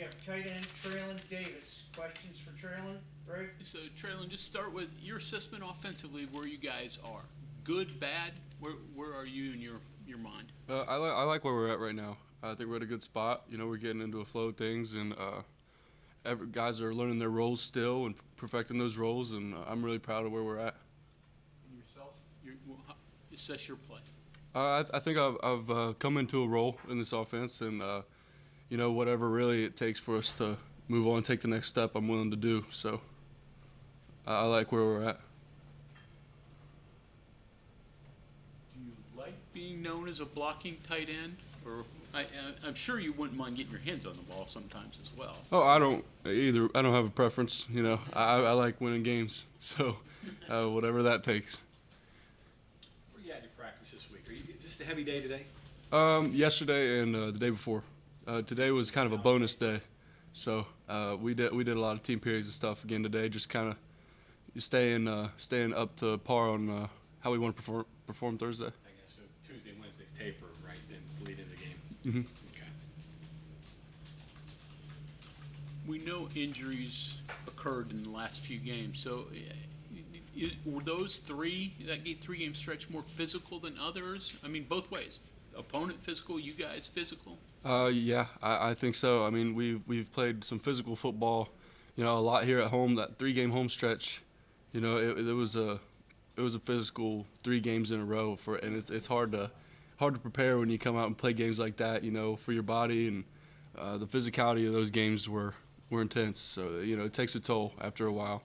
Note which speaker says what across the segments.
Speaker 1: have tight end Treylan Davis. Questions for Treylan? Ray?
Speaker 2: So, Treylan, just start with your assessment offensively, where you guys are. Good, bad? Where are you in your mind?
Speaker 3: I like where we're at right now. I think we're at a good spot. You know, we're getting into a flow of things, and guys are learning their roles still and perfecting those roles, and I'm really proud of where we're at.
Speaker 2: And yourself? Assess your play.
Speaker 3: I think I've come into a role in this offense, and you know, whatever really it takes for us to move on, take the next step, I'm willing to do. So I like where we're at.
Speaker 2: Do you like being known as a blocking tight end, or I'm sure you wouldn't mind getting your hands on the ball sometimes as well.
Speaker 3: Oh, I don't either. I don't have a preference. You know, I like winning games, so whatever that takes.
Speaker 4: Where you at in practice this week? Is this a heavy day today?
Speaker 3: Yesterday and the day before. Today was kind of a bonus day, so we did a lot of team periods and stuff again today. Just kind of staying up to par on how we want to perform Thursday.
Speaker 4: I guess so. Tuesday and Wednesday's taper, right? Then lead into the game.
Speaker 3: Mm-hmm.
Speaker 4: Okay.
Speaker 2: We know injuries occurred in the last few games, so were those three-game stretch more physical than others? I mean, both ways. Opponent physical, you guys physical?
Speaker 3: Yeah, I think so. I mean, we've played some physical football, you know, a lot here at home. That 3-game home stretch, you know, it was a physical 3 games in a row and it's hard to prepare when you come out and play games like that, you know, for your body, and the physicality of those games were intense. So, you know, it takes a toll after a while.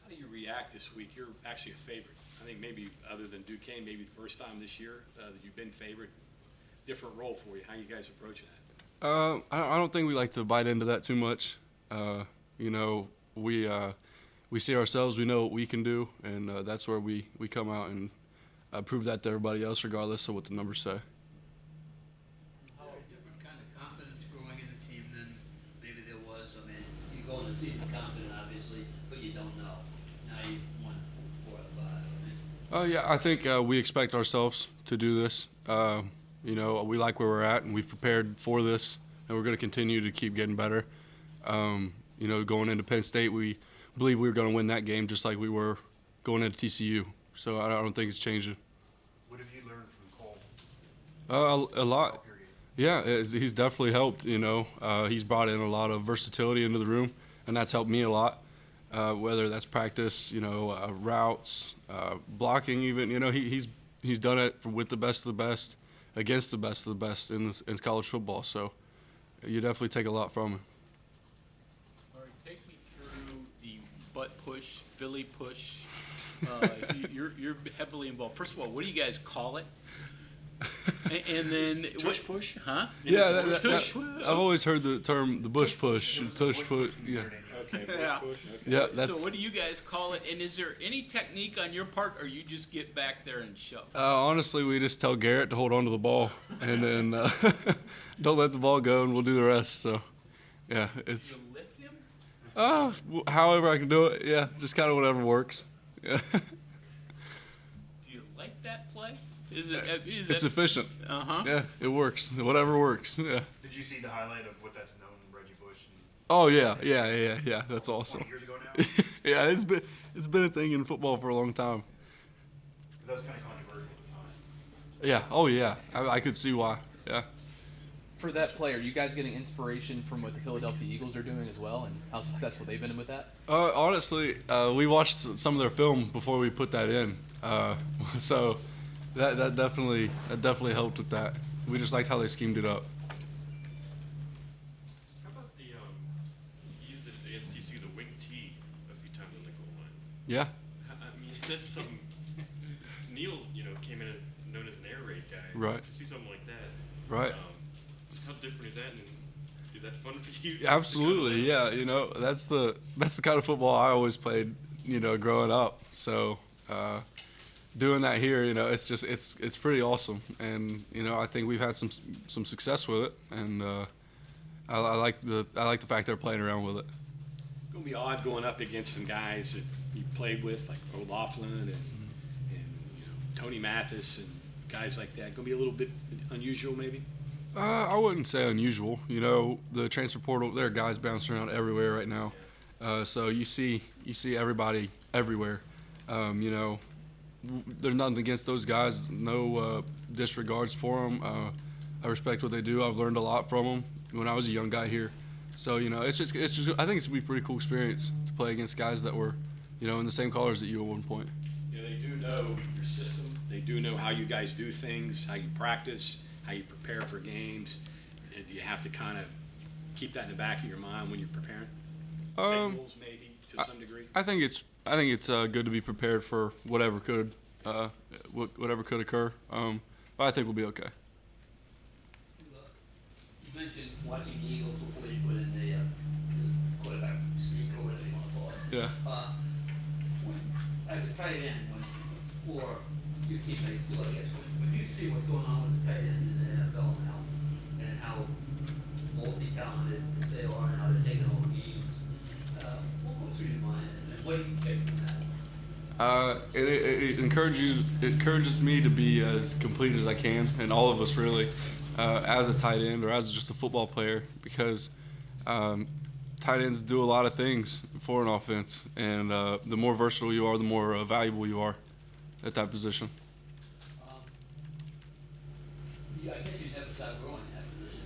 Speaker 4: How do you react this week? You're actually a favorite. I think maybe other than Duquesne, maybe the first time this year that you've been favored. Different role for you. How you guys approaching that?
Speaker 3: I don't think we like to bite into that too much. You know, we see ourselves. We know what we can do, and that's where we come out and prove that to everybody else, regardless of what the numbers say.
Speaker 5: How different kind of confidence growing in the team than maybe there was? I mean, you go into the season confident, obviously, but you don't know. Now you've won 4 out of 5. I mean.
Speaker 3: Yeah, I think we expect ourselves to do this. You know, we like where we're at, and we've prepared for this, and we're going to continue to keep getting better. You know, going into Penn State, we believe we were going to win that game just like we were going into TCU. So I don't think it's changing.
Speaker 6: What have you learned from Cole?
Speaker 3: A lot. Yeah, he's definitely helped. You know, he's brought in a lot of versatility into the room, and that's helped me a lot. Whether that's practice, you know, routes, blocking, even. You know, he's done it with the best of the best, against the best of the best in college football. So you definitely take a lot from him.
Speaker 2: All right, take me through the butt push, Philly push. You're heavily involved. First of all, what do you guys call it? And then
Speaker 4: Tush push?
Speaker 2: Huh?
Speaker 3: Yeah, I've always heard the term the bush push, tush push. Yeah,
Speaker 4: Okay,
Speaker 2: Yeah.
Speaker 4: push. Okay.
Speaker 3: yeah. That's
Speaker 2: So what do you guys call it? And is there any technique on your part, or you just get back there and shove?
Speaker 3: honestly, we just tell Garrett to hold on to the ball, and then don't let the ball go, and we'll do the rest. So, yeah, it's
Speaker 2: You lift him?
Speaker 3: however I can do it. Yeah, just kind of whatever works. Yeah.
Speaker 2: Do you like that play?
Speaker 3: It's efficient.
Speaker 2: Uh-huh.
Speaker 3: Yeah, it works. Whatever works. Yeah.
Speaker 6: Did you see the highlight of what that's known, Reggie Bush?
Speaker 3: Oh yeah. That's awesome.
Speaker 6: 20 years ago now?
Speaker 3: Yeah, it's been a thing in football for a long time.
Speaker 6: 'Cause that was kind of controversial at the time.
Speaker 3: Yeah. Oh yeah. I could see why. Yeah.
Speaker 7: For that play, are you guys getting inspiration from what the Philadelphia Eagles are doing as well, and how successful they've been with that?
Speaker 3: Honestly, we watched some of their film before we put that in, so that definitely helped with that. We just liked how they schemed it up.
Speaker 8: How about you used it against TCU, the wing T a few times on the goal line?
Speaker 3: Yeah.
Speaker 8: I mean, that's some. Neil, you know, came in known as an air raid guy.
Speaker 3: Right.
Speaker 8: To see something like that.
Speaker 3: Right.
Speaker 8: Just how different is that, and is that fun for you?
Speaker 3: Absolutely. Yeah. You know, that's the kind of football I always played. You know, growing up. So. Doing that here, you know, it's pretty awesome, and you know, I think we've had some success with it, and I like the fact they're playing around with it.
Speaker 4: It's going to be odd going up against some guys that you played with, like O'Laughlin and you know, Tony Mathis and guys like that. Going to be a little bit unusual, maybe.
Speaker 3: I wouldn't say unusual. You know, the transfer portal, there are guys bouncing around everywhere right now. So you see everybody everywhere. You know, there's nothing against those guys. No disregards for them. I respect what they do. I've learned a lot from them when I was a young guy here. So you know, it's just. I think it's gonna be a pretty cool experience to play against guys that were, you know, in the same colors that you at one point.
Speaker 4: You know, they do know your system. They do know how you guys do things, how you practice, how you prepare for games. And do you have to kind of keep that in the back of your mind when you're preparing? Signals, maybe, to some degree?
Speaker 3: I think it's good to be prepared for whatever could occur. But I think we'll be okay.
Speaker 5: You mentioned watching the Eagles before you put in the quarterback sneak or whatever you want to call it.
Speaker 3: Yeah.
Speaker 5: As a tight end, or your teammates do, I guess, when you see what's going on with the tight ends in the NFL now, and how multi-talented they are and how they're taking over games, what goes through your mind, and what do you take from that?
Speaker 3: It encourages me to be as complete as I can, and all of us really, as a tight end or as just a football player, because tight ends do a lot of things for an offense, and the more versatile you are, the more valuable you are at that position.
Speaker 5: Yeah, I guess you never stop growing in that position.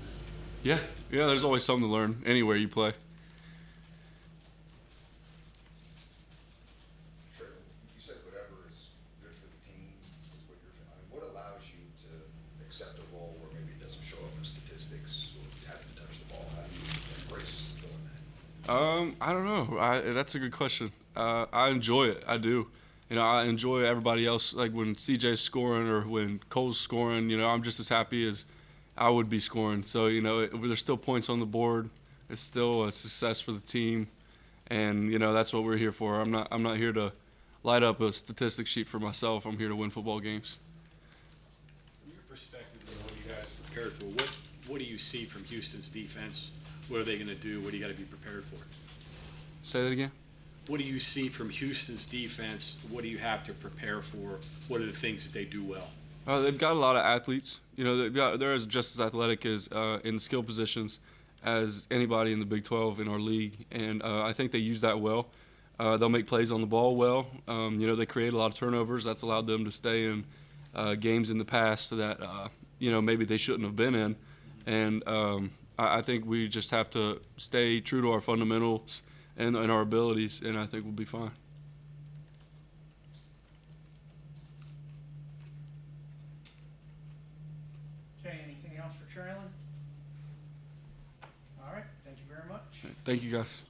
Speaker 5: Then.
Speaker 3: Yeah, there's always something to learn anywhere you play.
Speaker 9: Treylan, you said whatever is good for the team is what you're. I mean, what allows you to accept a role where maybe it doesn't show up in statistics or having to touch the ball? How do you embrace doing that?
Speaker 3: I don't know. That's a good question. I enjoy it. I do. You know, I enjoy everybody else. Like when CJ's scoring or when Cole's scoring, you know, I'm just as happy as I would be scoring. So, you know, there's still points on the board. It's still a success for the team. And, you know, that's what we're here for. I'm not here to light up a statistic sheet for myself. I'm here to win football games.
Speaker 4: From your perspective, and what you guys are prepared for, what do you see from Houston's defense? What are they going to do? What do you got to be prepared for?
Speaker 3: Say that again?
Speaker 4: What do you see from Houston's defense? What do you have to prepare for? What are the things that they do well?
Speaker 3: They've got a lot of athletes. You know, they're just as athletic as in skill positions as anybody in the Big 12 in our league, and I think they use that well. They'll make plays on the ball well. You know, they create a lot of turnovers. That's allowed them to stay in games in the past that you know, maybe they shouldn't have been in. And I think we just have to stay true to our fundamentals and our abilities, and I think we'll be fine.
Speaker 1: Okay, anything else for Treylan? All right, thank you very much.
Speaker 3: Thank you, guys.